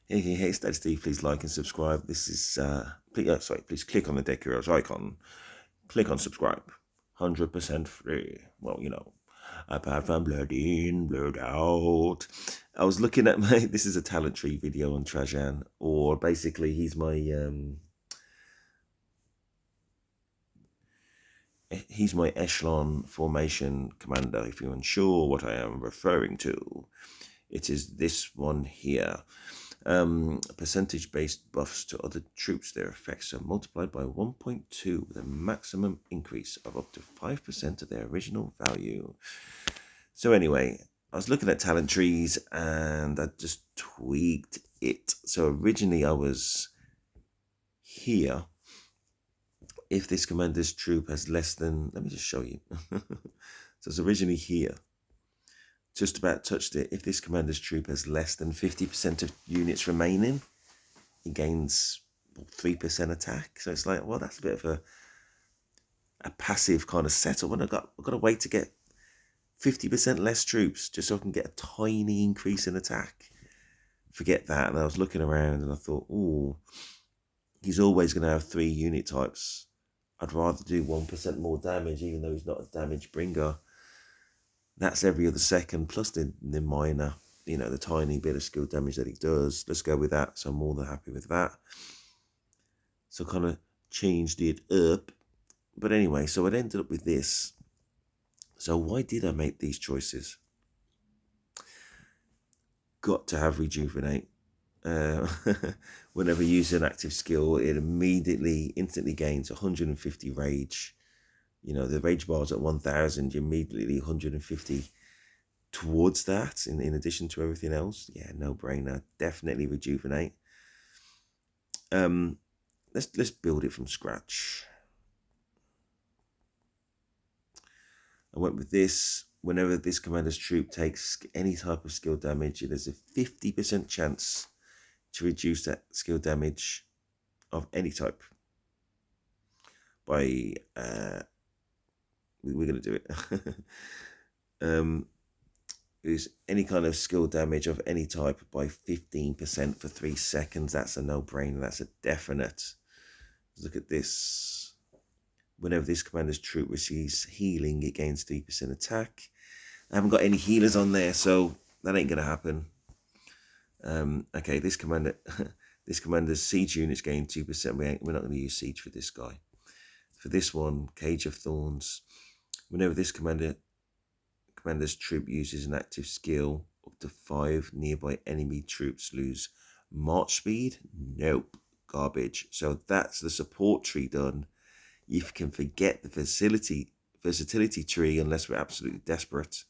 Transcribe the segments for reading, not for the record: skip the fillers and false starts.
Hey, Stats Steve, please like and subscribe. This is, please click on the Deck Heroes icon. Click on subscribe. 100% free. Well, apart from blurred in, blurred out. I was looking at this is a talent tree video on Trajan, or basically he's my echelon formation commander. If you're unsure what I am referring to, it is this one here. Percentage-based buffs to other troops. Their effects are multiplied by 1.2 with a maximum increase of up to 5% of their original value. So anyway, I was looking at talent trees and I just tweaked it. So originally I was here. If this commander's troop has less than, let me just show you. So it's originally here. Just about touched it. If this commander's troop has less than 50% of units remaining, it gains 3% attack. So it's like, well, that's a bit of a passive kind of setup. And I've got to wait to get 50% less troops just so I can get a tiny increase in attack. Forget that. And I was looking around and I thought, oh, he's always going to have 3 unit types. I'd rather do 1% more damage, even though he's not a damage bringer. That's every other second, plus the minor, the tiny bit of skill damage that he does. Let's go with that. So I'm more than happy with that. So kind of changed it up. But anyway, so it ended up with this. So why did I make these choices? Got to have Rejuvenate. Whenever you use an active skill, it instantly gains 150 rage. The rage bar's at 1000, you immediately 150 towards that in addition to everything else. Yeah, no brainer. Definitely Rejuvenate. Let's build it from scratch. I went with this. Whenever this commander's troop takes any type of skill damage, there's a 50% chance to reduce that skill damage of any type by we're going to do it. Is any kind of skill damage of any type by 15% for 3 seconds. That's a no-brainer. That's a definite. Look at this. Whenever this commander's troop receives healing, it gains 3% attack. I haven't got any healers on there, so that ain't going to happen. Okay, this commander's siege units gain 2%. We're not going to use siege for this guy. For this one, Cage of Thorns. Whenever this commander's troop uses an active skill, up to 5 nearby enemy troops lose march speed. Nope, garbage. So that's the support tree done. You can forget the versatility tree unless we're absolutely desperate.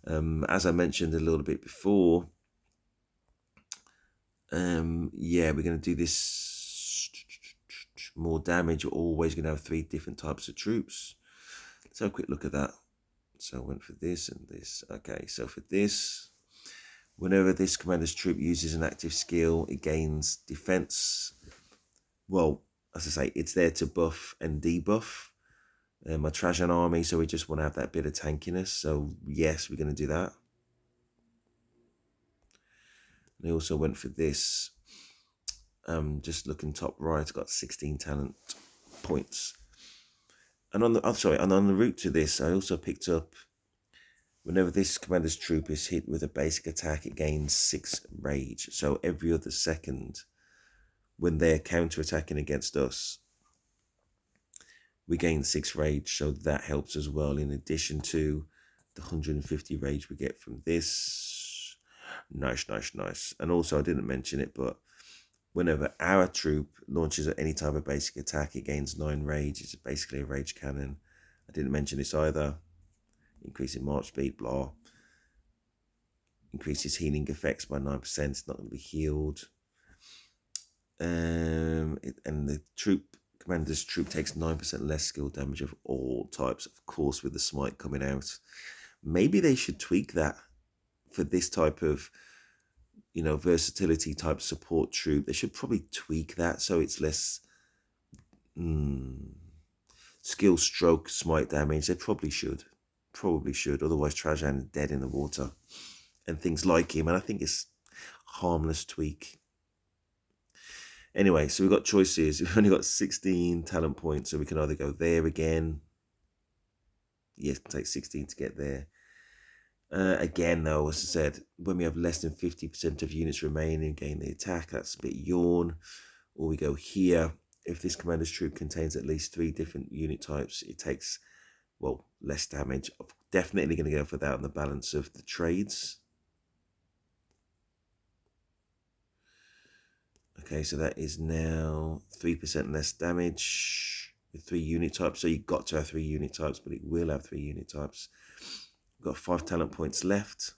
As I mentioned a little bit before, we're going to do this more damage. We're always going to have 3 different types of troops. Let's have a quick look at that. So I went for this and this. Okay, so for this, whenever this commander's troop uses an active skill, it gains defense. Well, as I say, it's there to buff and debuff my Trajan army, so we just want to have that bit of tankiness. So yes, we're going to do that. And I also went for this. Just looking top right, got 16 talent points. And on the route to this, I also picked up, whenever this commander's troop is hit with a basic attack, it gains 6 rage. So every other second, when they're counter-attacking against us, we gain 6 rage. So that helps as well, in addition to the 150 rage we get from this. Nice. And also, I didn't mention it, but whenever our troop launches at any type of basic attack, it gains 9 rage. It's basically a rage cannon. I didn't mention this either. Increasing march speed, blah. Increases healing effects by 9%. It's not going to be healed. And the commander's troop takes 9% less skill damage of all types. Of course, with the smite coming out. Maybe they should tweak that for this type of, versatility type support troop. They should probably tweak that so it's less skill stroke smite damage. They probably should. Otherwise, Trajan is dead in the water and things like him. And I think it's harmless tweak. Anyway, so we've got choices. We've only got 16 talent points, so we can either go there again. Yes, it takes 16 to get there. Again, though, as I said, when we have less than 50% of units remaining, gain the attack. That's a bit yawn. Or we go here. If this commander's troop contains at least 3 different unit types, it takes, well, less damage. I'm definitely going to go for that on the balance of the trades. Okay, so that is now 3% less damage with 3 unit types. So you've got to have 3 unit types, but it will have 3 unit types. We've got 5 talent points left.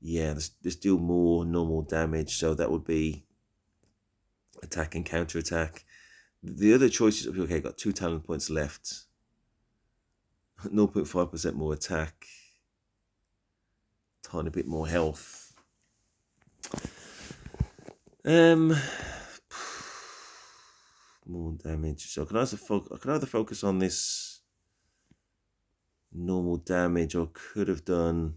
Yeah, there's still more normal damage, so that would be attack and counter attack. The other choices, okay, got 2 talent points left. 0.5% more attack. Tiny bit more health. More damage. So I can either focus on this normal damage, or could have done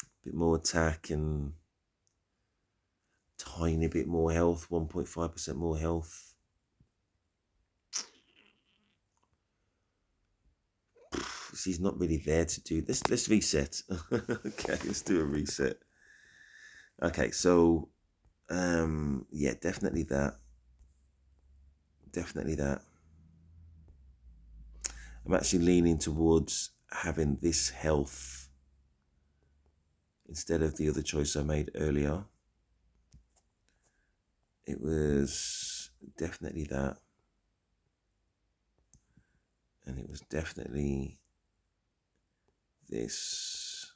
a bit more attack and tiny bit more health, 1.5% more health. He's not really there to do this. Let's reset. Okay, let's do a reset. Okay, so yeah, definitely that. Definitely that. I'm actually leaning towards having this health instead of the other choice I made earlier. It was definitely that. And it was definitely this.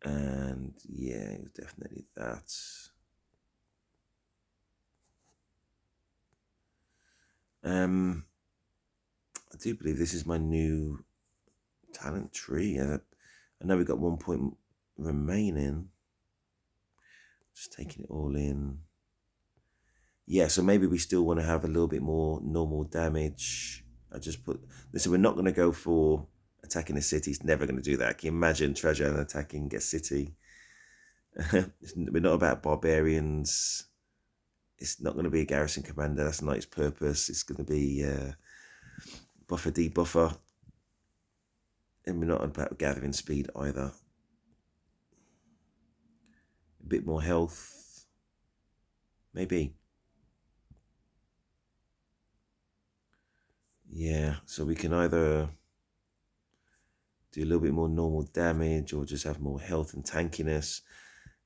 And yeah, it was definitely that. I do believe this is my new talent tree. I know we've got 1 point remaining. Just taking it all in. Yeah, so maybe we still want to have a little bit more normal damage. I just put, listen, we're not going to go for attacking a city. It's never going to do that. Can you imagine Trajan attacking a city? We're not about barbarians. It's not going to be a garrison commander. That's not its purpose. It's going to be buffer debuffer. And we're not about gathering speed either. A bit more health. Maybe. Yeah, so we can either do a little bit more normal damage or just have more health and tankiness.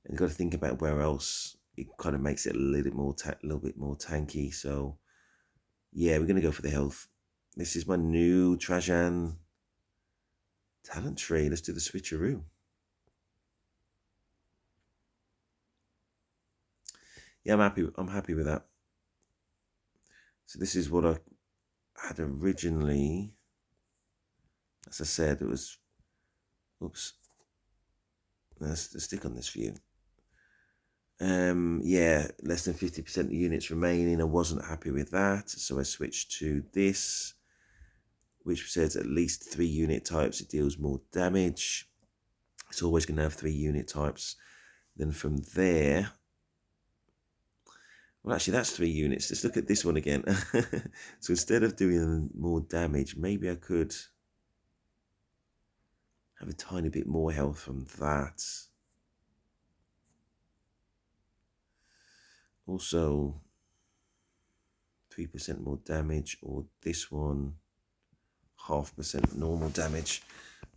And you've got to think about where else it kind of makes it a little bit more tanky. So yeah, we're going to go for the health. This is my new Trajan talent tree. Let's do the switcheroo. Yeah, I'm happy with that. So this is what I had originally. As I said, it was, oops. Let's stick on this view. Yeah, less than 50% of units remaining. I wasn't happy with that, so I switched to this, which says at least 3 unit types. It deals more damage. It's always going to have 3 unit types. Then from there, well, actually, that's 3 units. Let's look at this one again. So instead of doing more damage, maybe I could have a tiny bit more health from that. Also, 3% more damage, or this one, 0.5% normal damage.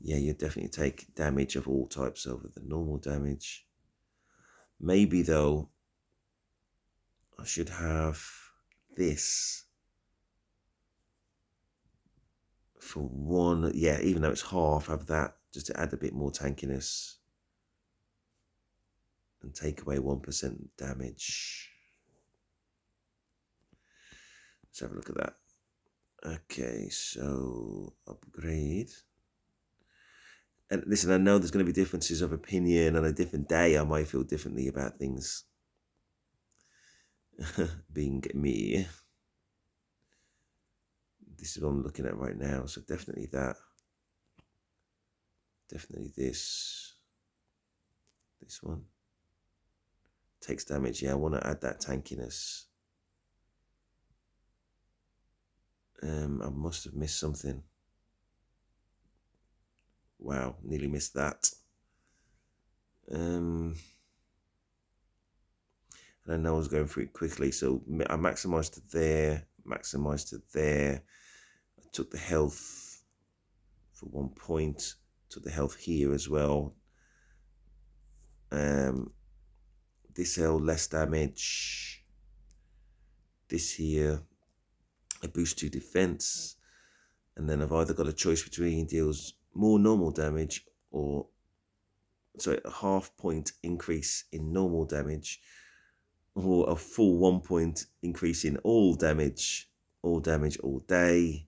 Yeah, you definitely take damage of all types over the normal damage. Maybe, though, I should have this for 1. Yeah, even though it's half, have that just to add a bit more tankiness and take away 1% damage. Let's have a look at that. Okay, so upgrade. And listen, I know there's going to be differences of opinion. On a different day, I might feel differently about things. Being me. This is what I'm looking at right now. So definitely that. Definitely this. This one takes damage. Yeah, I want to add that tankiness. I must have missed something. Wow, nearly missed that. And I know I was going through it quickly, so I maximized to there, maximized to there. I took the health for 1 point, took the health here as well. This L less damage. This here, a boost to defense, and then I've either got a choice between deals more normal damage or sorry, a half-point increase in normal damage, or a full 1 point increase in all damage all day.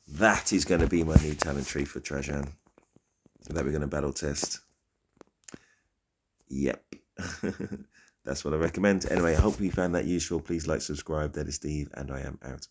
That is going to be my new talent tree for Trajan that we're going to battle test. Yep. That's what I recommend. Anyway, I hope you found that useful. Please like, subscribe. That is Steve, and I am out.